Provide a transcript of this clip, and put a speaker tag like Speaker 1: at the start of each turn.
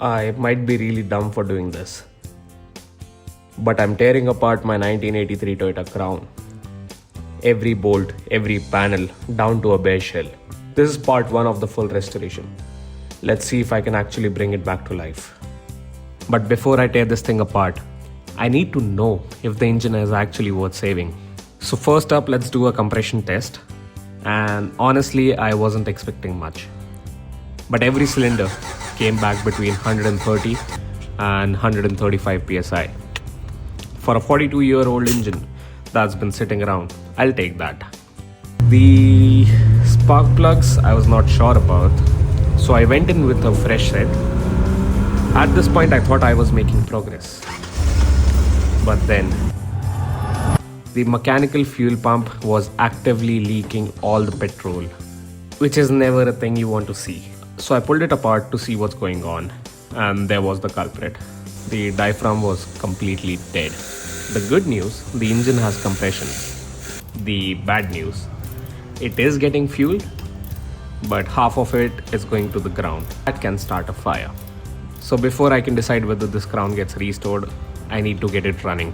Speaker 1: I might be really dumb for doing this, but I'm tearing apart my 1983 Toyota Crown. Every bolt, every panel, down to a bare shell. This is part 1 of the full restoration. Let's see if I can actually bring it back to life. But before I tear this thing apart, I need to know if the engine is actually worth saving. So first up, let's do a compression test. And honestly, I wasn't expecting much. But every cylinder came back between 130 and 135 psi. For a 42-year-old engine that's been sitting around, I'll take that. The spark plugs I was not sure about, so I went in with a fresh set. At this point I thought I was making progress. But then, the mechanical fuel pump was actively leaking all the petrol, which is never a thing you want to see. So I pulled it apart to see what's going on, and there was the culprit. The diaphragm was completely dead. The good news, the engine has compression. The bad news, it is getting fuel, but half of it is going to the ground. That can start a fire. So before I can decide whether this crown gets restored, I need to get it running.